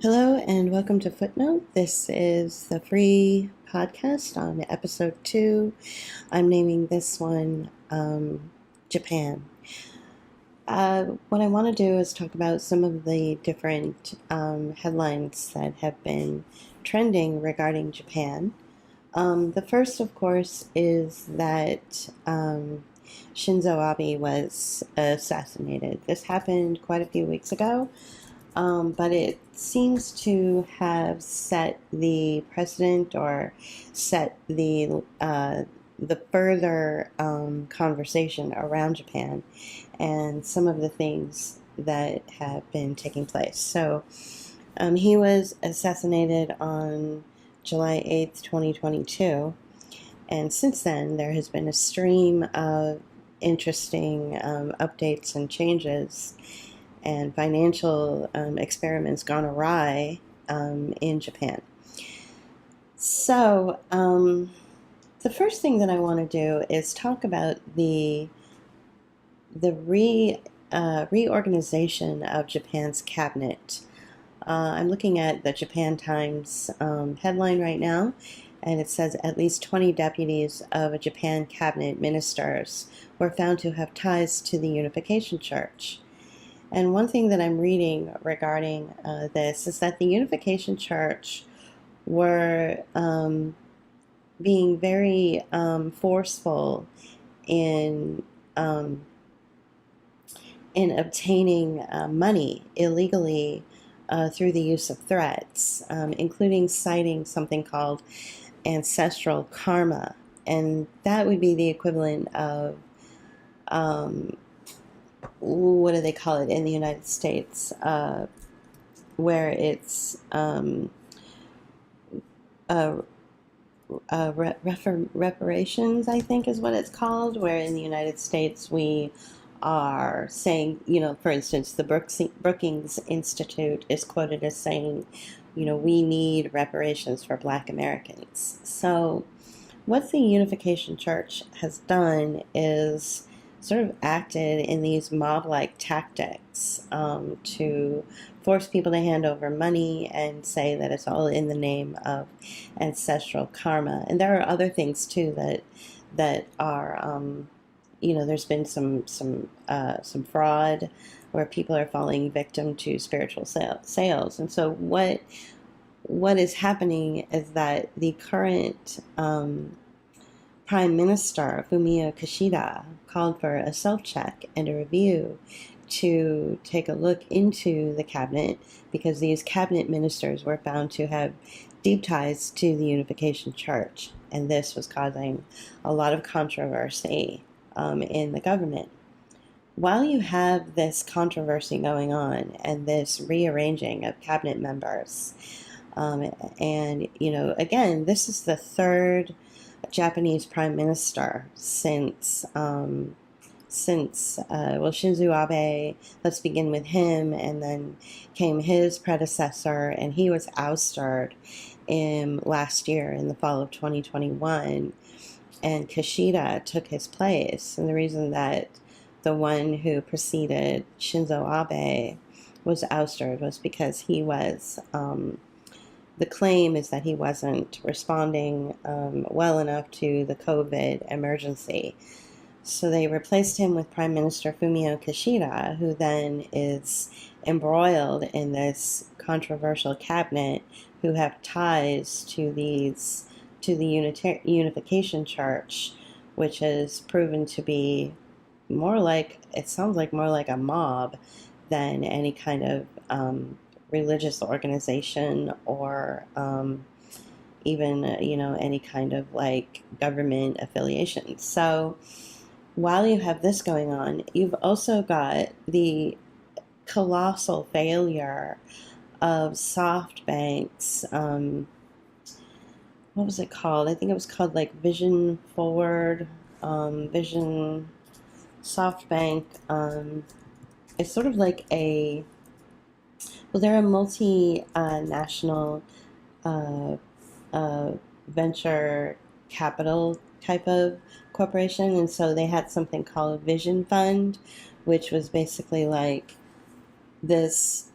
Hello and welcome to Footnote. This is the free podcast on episode 2. I'm naming this one Japan. What I want to do is talk about some of the different headlines that have been trending regarding Japan. The first, of course, is that Shinzo Abe was assassinated. This happened quite a few weeks ago. But it seems to have set the precedent or set the further conversation around Japan and some of the things that have been taking place. So he was assassinated on July 8th, 2022. And since then, there has been a stream of interesting updates and changes and financial experiments gone awry in Japan. So, the first thing that I want to do is talk about the reorganization of Japan's cabinet. I'm looking at the Japan Times headline right now, and it says at least 20 deputies of a Japan cabinet ministers were found to have ties to the Unification Church. And one thing that I'm reading regarding this is that the Unification Church were being very forceful in um, in obtaining money illegally through the use of threats, including citing something called ancestral karma, and that would be the equivalent of what do they call it in the United States, where it's reparations, I think is what it's called, where in the United States we are saying, for instance, the Brookings Institute is quoted as saying, we need reparations for Black Americans. So what the Unification Church has done is sort of acted in these mob-like tactics to force people to hand over money and say that it's all in the name of ancestral karma. And there are other things too that are, there's been some fraud where people are falling victim to spiritual sales. And so what is happening is that the current Prime Minister Fumio Kishida called for a self-check and a review to take a look into the cabinet because these cabinet ministers were found to have deep ties to the Unification Church, and this was causing a lot of controversy in the government. While you have this controversy going on and this rearranging of cabinet members, and again, this is the third Japanese prime minister since Shinzo Abe. Let's begin with him, and then came his predecessor, and he was ousted last year in the fall of 2021, and Kishida took his place. And the reason that the one who preceded Shinzo Abe was ousted was because he was the claim is that he wasn't responding well enough to the COVID emergency. So they replaced him with Prime Minister Fumio Kishida, who then is embroiled in this controversial cabinet, who have ties to the Unification Church, which is proven to be it sounds like more like a mob than any kind of religious organization or even any kind of like government affiliation. So while you have this going on, you've also got the colossal failure of SoftBank's what was it called? I think it was called like Vision Forward, Vision SoftBank. It's sort of like they're a multinational venture capital type of corporation, and so they had something called Vision Fund, which was basically like this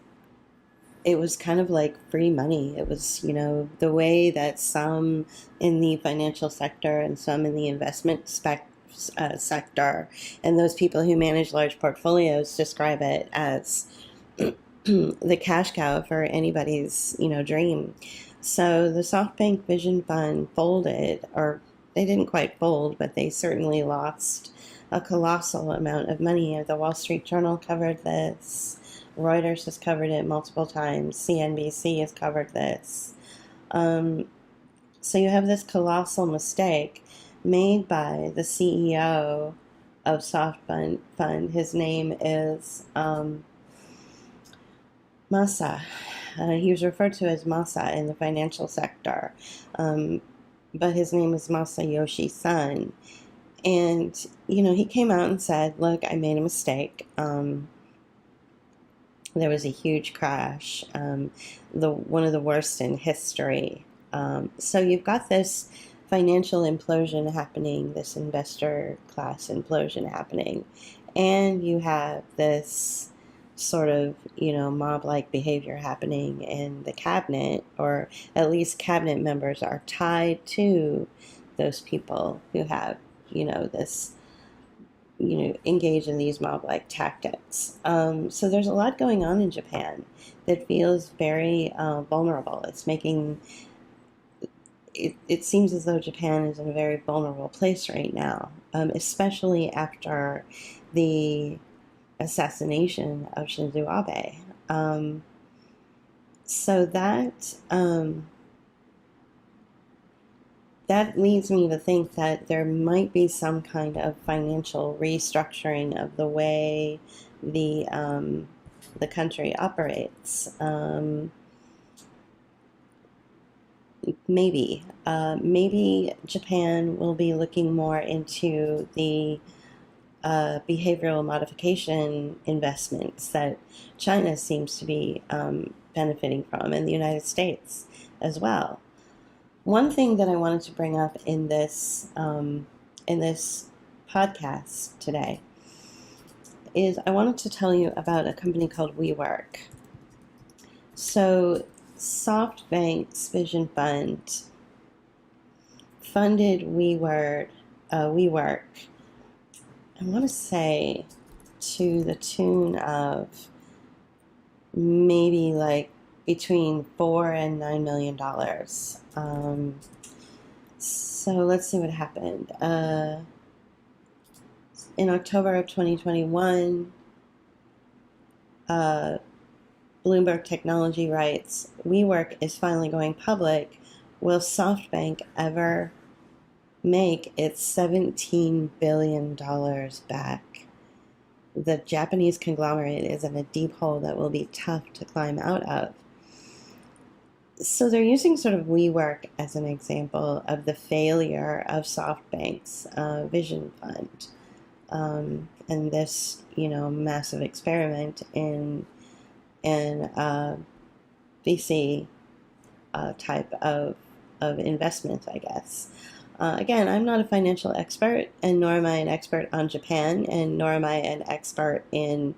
it was kind of like free money. It was, the way that some in the financial sector and some in the sector and those people who manage large portfolios describe it as the cash cow for anybody's, dream. So the SoftBank Vision Fund folded, or they didn't quite fold, but they certainly lost a colossal amount of money. The Wall Street Journal covered this. Reuters has covered it multiple times. CNBC has covered this. So you have this colossal mistake made by the CEO of SoftBank. His name is Masa. He was referred to as Masa in the financial sector, but his name is Masayoshi Son. And, he came out and said, look, I made a mistake. There was a huge crash, one of the worst in history. So you've got this financial implosion happening, this investor class implosion happening, and you have this sort of, mob-like behavior happening in the cabinet, or at least cabinet members are tied to those people who have, this, engage in these mob-like tactics. So there's a lot going on in Japan that feels very vulnerable. It seems as though Japan is in a very vulnerable place right now, especially after the assassination of Shinzo Abe. So that leads me to think that there might be some kind of financial restructuring of the way the country operates. Maybe Japan will be looking more into the behavioral modification investments that China seems to be benefiting from, and the United States as well. One thing that I wanted to bring up in this podcast today is I wanted to tell you about a company called WeWork. So SoftBank's Vision Fund funded WeWork, I want to say to the tune of maybe like between $4 and $9 million. So let's see what happened. In October of 2021, Bloomberg Technology writes, WeWork is finally going public. Will SoftBank ever make its $17 billion back? The Japanese conglomerate is in a deep hole that will be tough to climb out of. So they're using sort of WeWork as an example of the failure of SoftBank's Vision Fund, and this, massive experiment in VC type of investment, I guess. Again, I'm not a financial expert, and nor am I an expert on Japan, and nor am I an expert in,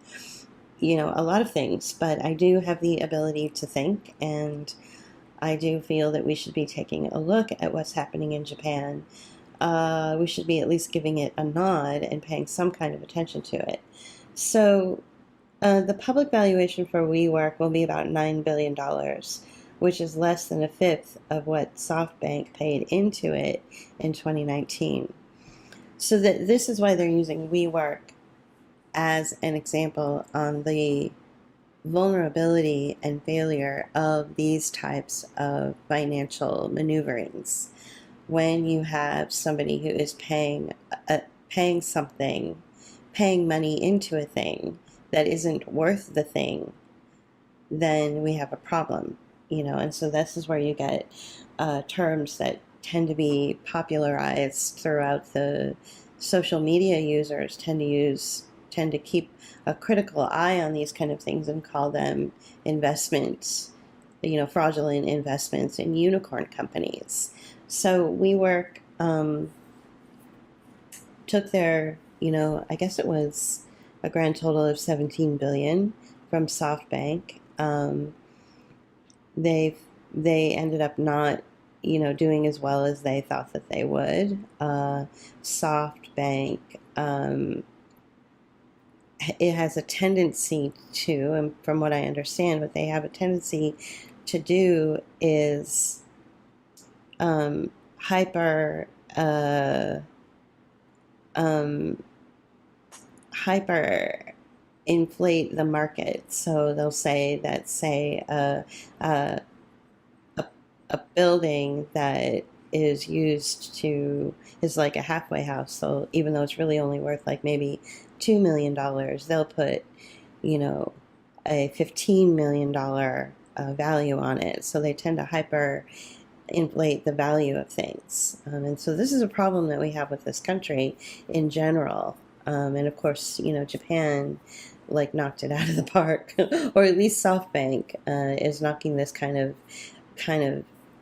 a lot of things, but I do have the ability to think, and I do feel that we should be taking a look at what's happening in Japan. We should be at least giving it a nod and paying some kind of attention to it. So the public valuation for WeWork will be about $9 billion, which is less than a fifth of what SoftBank paid into it in 2019. So this is why they're using WeWork as an example on the vulnerability and failure of these types of financial maneuverings. When you have somebody who is paying money into a thing that isn't worth the thing, then we have a problem, and so this is where you get terms that tend to be popularized throughout the social media users tend to keep a critical eye on these kind of things and call them investments, fraudulent investments in unicorn companies. So WeWork took their, I guess it was a grand total of $17 billion from SoftBank. they they ended up not, doing as well as they thought that they would. SoftBank, it has a tendency to, and from what I understand, what they have a tendency to do is hyper um, hyper inflate the market. So they'll say that, say, a, a building that is like a halfway house. So even though it's really only worth like maybe $2 million, they'll put, you know, a $15 million value on it. So they tend to hyper inflate the value of things. And so this is a problem that we have with this country in general. And of course, Japan like knocked it out of the park, or at least SoftBank is knocking this kind of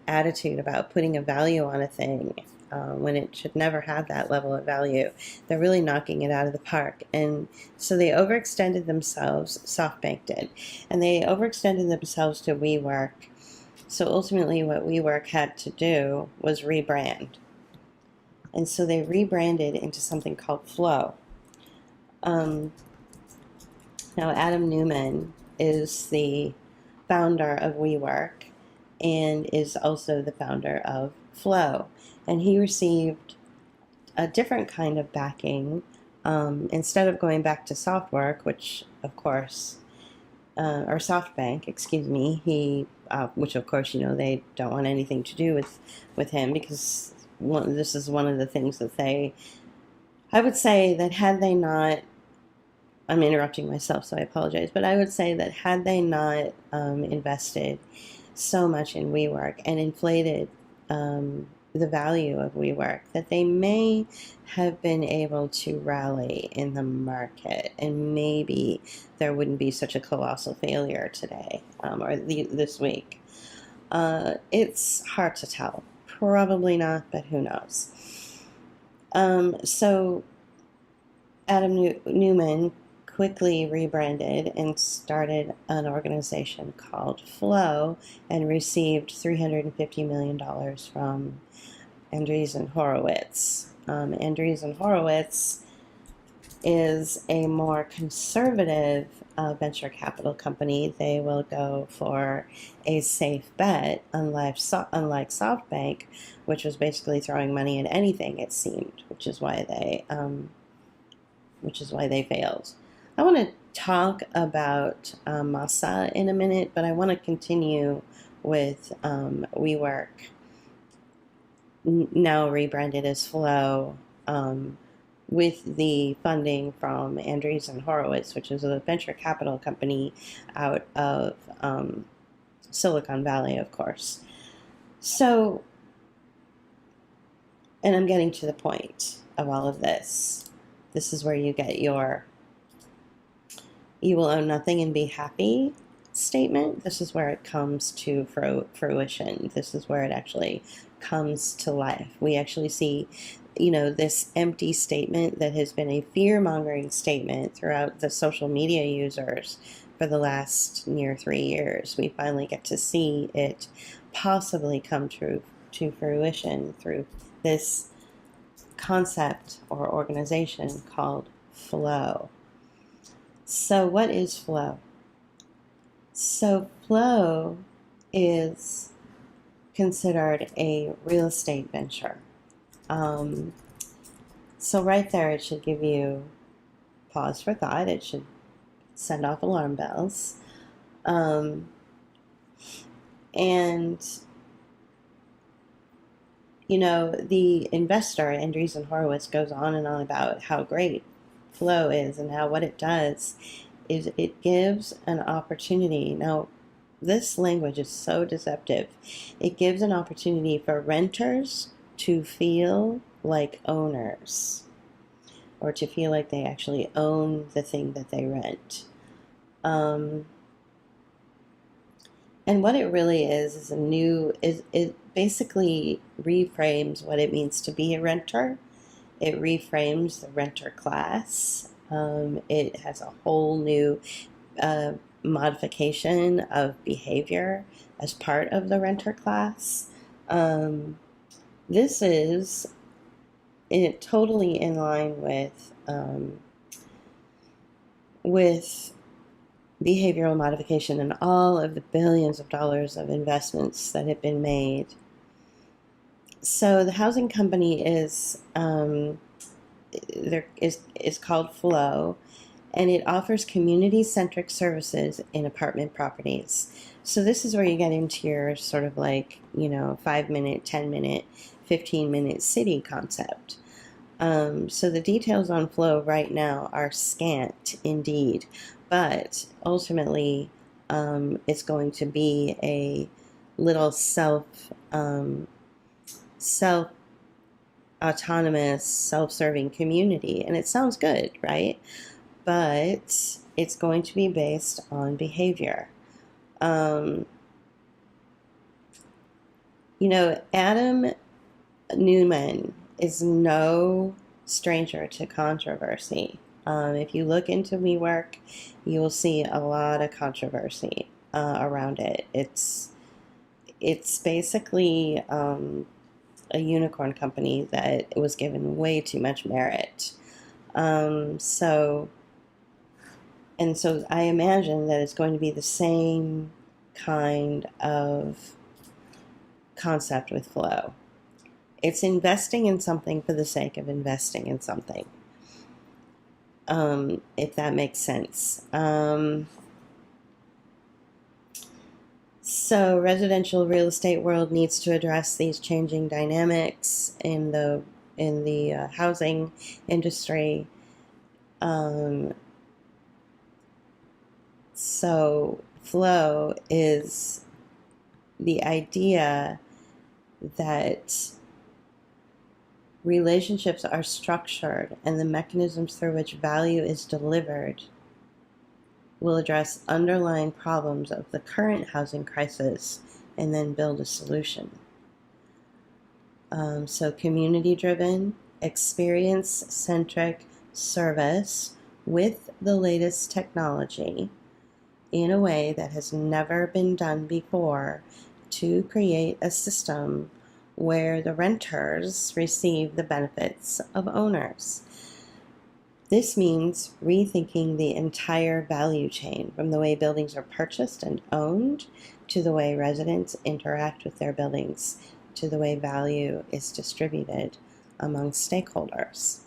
attitude about putting a value on a thing when it should never have that level of value. They're really knocking it out of the park. And so they overextended themselves, SoftBank did, and they overextended themselves to WeWork. So ultimately, what WeWork had to do was rebrand. And so they rebranded into something called Flow. Now, Adam Newman is the founder of WeWork and is also the founder of Flow. And he received a different kind of backing. Instead of going back to SoftWork, which of course, or SoftBank, excuse me, which of course, they don't want anything to do with him, because this is one of the things that I would say that had they not, I'm interrupting myself, so I apologize, but I would say that had they not invested so much in WeWork and inflated the value of WeWork, that they may have been able to rally in the market, and maybe there wouldn't be such a colossal failure today or this week. It's hard to tell. Probably not, but who knows? So Adam Newman quickly rebranded and started an organization called Flow and received $350 million from Andreessen Horowitz. Andreessen Horowitz is a more conservative venture capital company. They will go for a safe bet, unlike SoftBank, which was basically throwing money at anything, it seemed, which is why they failed. I want to talk about Masa in a minute, but I want to continue with WeWork, now rebranded as Flow, with the funding from Andreessen Horowitz, which is a venture capital company out of Silicon Valley, of course. So, and I'm getting to the point of all of this. This is where you get your "you will own nothing and be happy" statement. This is where it comes to fruition. This is where it actually comes to life. We actually see, this empty statement that has been a fear-mongering statement throughout the social media users for the last near 3 years. We finally get to see it possibly come to fruition through this concept or organization called Flow. So what is Flow? So Flow is considered a real estate venture. So right there, it should give you pause for thought. It should send off alarm bells. And, the investor, Andreessen Horowitz, goes on and on about how great Flow is and how what it does is it gives an opportunity. Now, this language is so deceptive. It gives an opportunity for renters to feel like owners, or to feel like they actually own the thing that they rent. And what it really is it basically reframes what it means to be a renter. It reframes the renter class. It has a whole new modification of behavior as part of the renter class. This is totally in line with behavioral modification and all of the billions of dollars of investments that have been made. So the housing company is called Flow, and it offers community-centric services in apartment properties. So this is where you get into your sort of like, 5-minute, 10-minute, 15-minute city concept. So the details on Flow right now are scant indeed, but ultimately it's going to be a little self-autonomous, self-serving community, and it sounds good, right? But it's going to be based on behavior. Adam Newman is no stranger to controversy. If you look into WeWork, you will see a lot of controversy around it. It's basically a unicorn company that was given way too much merit. So I imagine that it's going to be the same kind of concept with Flow. It's investing in something for the sake of investing in something, if that makes sense. So residential real estate world needs to address these changing dynamics in the housing industry. So Flow is the idea that relationships are structured and the mechanisms through which value is delivered will address underlying problems of the current housing crisis and then build a solution. So community-driven, experience-centric service with the latest technology in a way that has never been done before to create a system where the renters receive the benefits of owners. This means rethinking the entire value chain, from the way buildings are purchased and owned, to the way residents interact with their buildings, to the way value is distributed among stakeholders.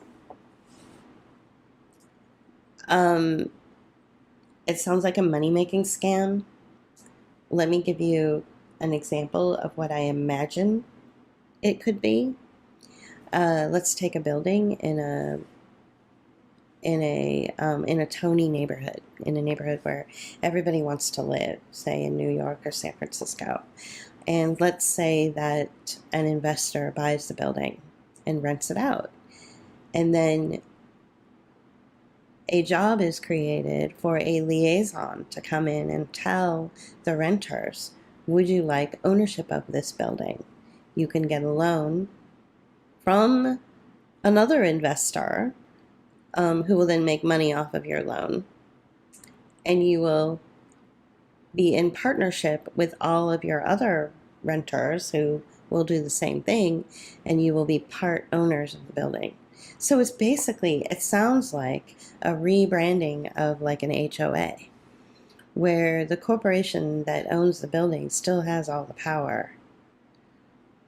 It sounds like a money-making scam. Let me give you an example of what I imagine it could be. Let's take a building in a Tony neighborhood, in a neighborhood where everybody wants to live, say in New York or San Francisco. And let's say that an investor buys the building and rents it out. And then a job is created for a liaison to come in and tell the renters, would you like ownership of this building? You can get a loan from another investor who will then make money off of your loan. And you will be in partnership with all of your other renters who will do the same thing, and you will be part owners of the building. So it's basically, it sounds like a rebranding of like an HOA, where the corporation that owns the building still has all the power,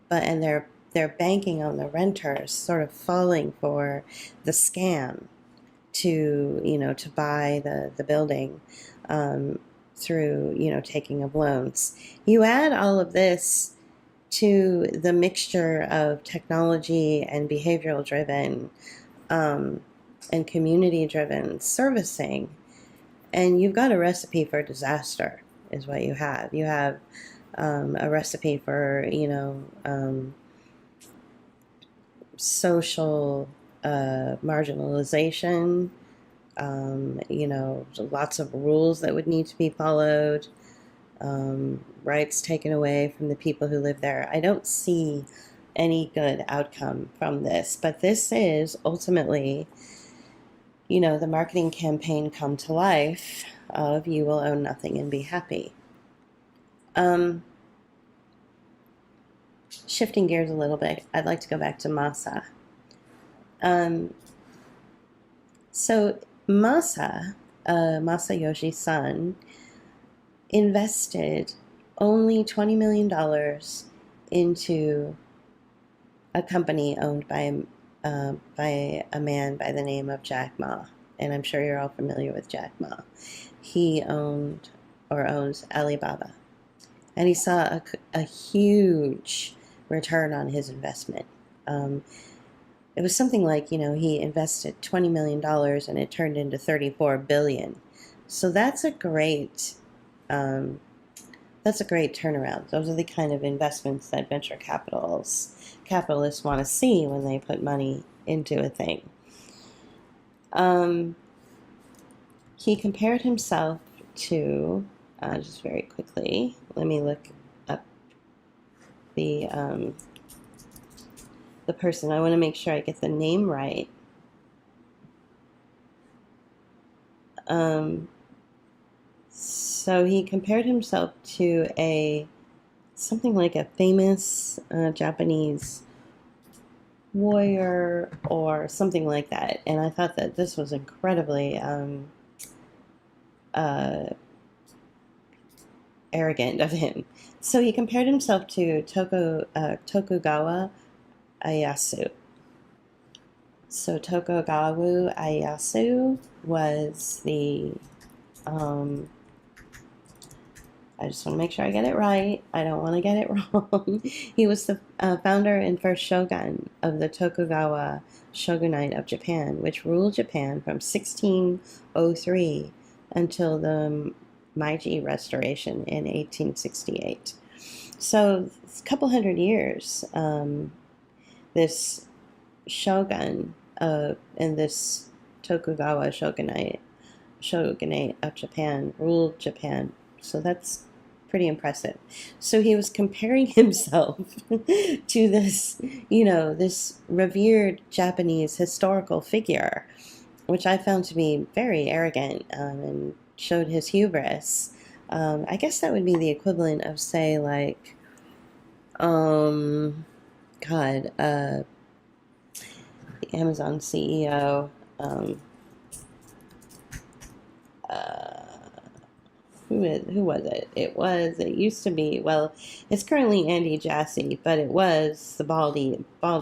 and they're banking on the renters sort of falling for the scam to buy the building through taking of loans. You add all of this to the mixture of technology and behavioral driven and community driven servicing, and you've got a recipe for disaster is what you have. You have a recipe for social marginalization, lots of rules that would need to be followed, rights taken away from the people who live there. I don't see any good outcome from this, but this is ultimately, the marketing campaign come to life of You Will Own Nothing and Be Happy. Um, Shifting gears a little bit, I'd like to go back to Masa. So Masa, Masayoshi Son, invested only $20 million into a company owned by a man by the name of Jack Ma. And I'm sure you're all familiar with Jack Ma. He owned or owns Alibaba. And he saw a huge return on his investment. It was something like, he invested $20 million and it turned into $34 billion. So that's a great turnaround. Those are the kind of investments that venture capitalists want to see when they put money into a thing. He compared himself to, just very quickly, let me look up the person. I want to make sure I get the name right. So he compared himself to something like a famous Japanese warrior or something like that. And I thought that this was incredibly arrogant of him. So he compared himself to Tokugawa Ieyasu. So Tokugawa Ieyasu was the I just want to make sure I get it right. I don't want to get it wrong. He was the founder and first shogun of the Tokugawa shogunate of Japan, which ruled Japan from 1603 until the Meiji Restoration in 1868. So a couple hundred years, this shogun and this Tokugawa shogunate of Japan ruled Japan. So that's pretty impressive. So he was comparing himself to this, this revered Japanese historical figure, which I found to be very arrogant and showed his hubris. I guess that would be the equivalent of, say, like, the Amazon CEO, who was it? It used to be, well, it's currently Andy Jassy, but it was the bald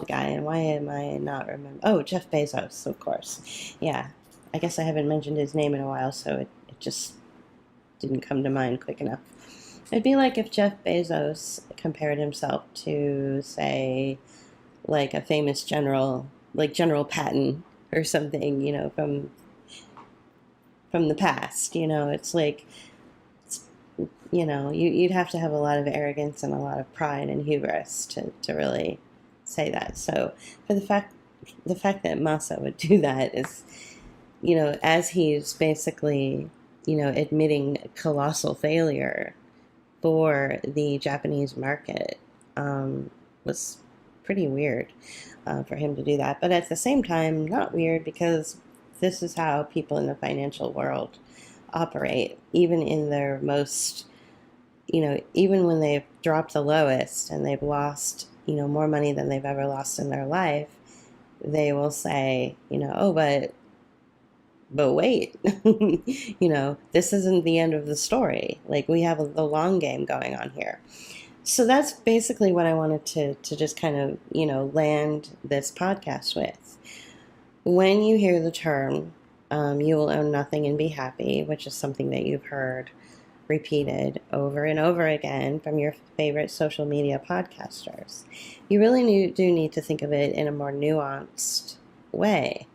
guy, and why am I not remember? Oh, Jeff Bezos, of course. Yeah, I guess I haven't mentioned his name in a while, so it just didn't come to mind quick enough. It'd be like if Jeff Bezos compared himself to, say, like a famous general, like General Patton or something, from the past. It's like, you'd have to have a lot of arrogance and a lot of pride and hubris to really say that. So for the fact that Masa would do that is, as he's basically, admitting colossal failure for the Japanese market, was pretty weird for him to do that. But at the same time, not weird, because this is how people in the financial world operate, even in their most, even when they've dropped the lowest and they've lost, more money than they've ever lost in their life, they will say, oh, but wait, this isn't the end of the story. Like, we have the long game going on here. So that's basically what I wanted to just kind of, land this podcast with. When you hear the term, you will own nothing and be happy, which is something that you've heard repeated over and over again from your favorite social media podcasters, you really do need to think of it in a more nuanced way.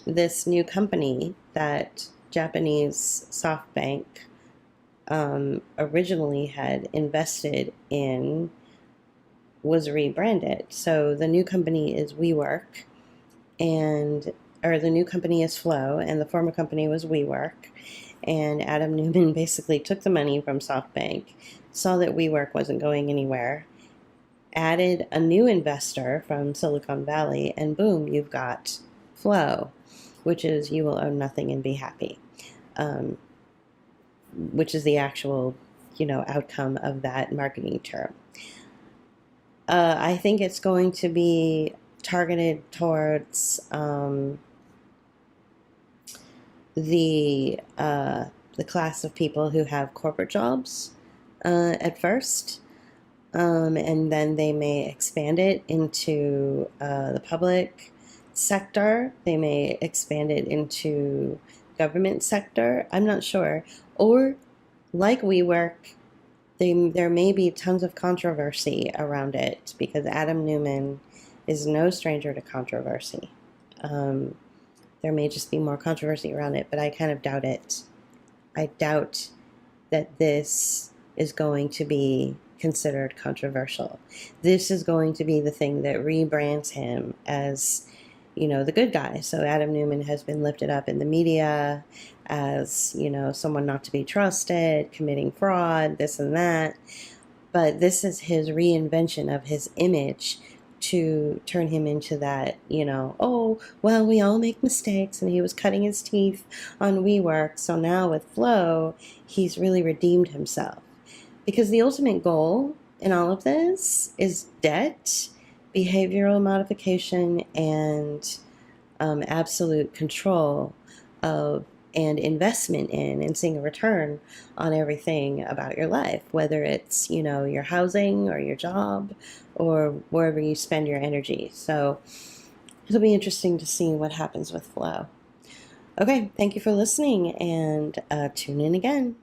This new company that Japanese SoftBank originally had invested in was rebranded. So the new company is WeWork, or the new company is Flow, and the former company was WeWork. And Adam Neumann basically took the money from SoftBank, saw that WeWork wasn't going anywhere, added a new investor from Silicon Valley, and boom, you've got Flow, which is You Will Own Nothing and Be Happy. which is the actual, outcome of that marketing term. I think it's going to be targeted towards the class of people who have corporate jobs at first, and then they may expand it into the public sector. They may expand it into government sector. I'm not sure. Or like WeWork, there may be tons of controversy around it because Adam Newman is no stranger to controversy. There may just be more controversy around it, but I kind of doubt it. I doubt that this is going to be considered controversial. This is going to be the thing that rebrands him as, the good guy. So Adam Newman has been lifted up in the media as, someone not to be trusted, committing fraud, this and that. But this is his reinvention of his image to turn him into that, oh, well, we all make mistakes, and he was cutting his teeth on WeWork. So now with Flow, he's really redeemed himself. Because the ultimate goal in all of this is debt, behavioral modification, and absolute control of and investment in and seeing a return on everything about your life, whether it's, your housing or your job or wherever you spend your energy. So it'll be interesting to see what happens with Flow. Okay, thank you for listening, and tune in again.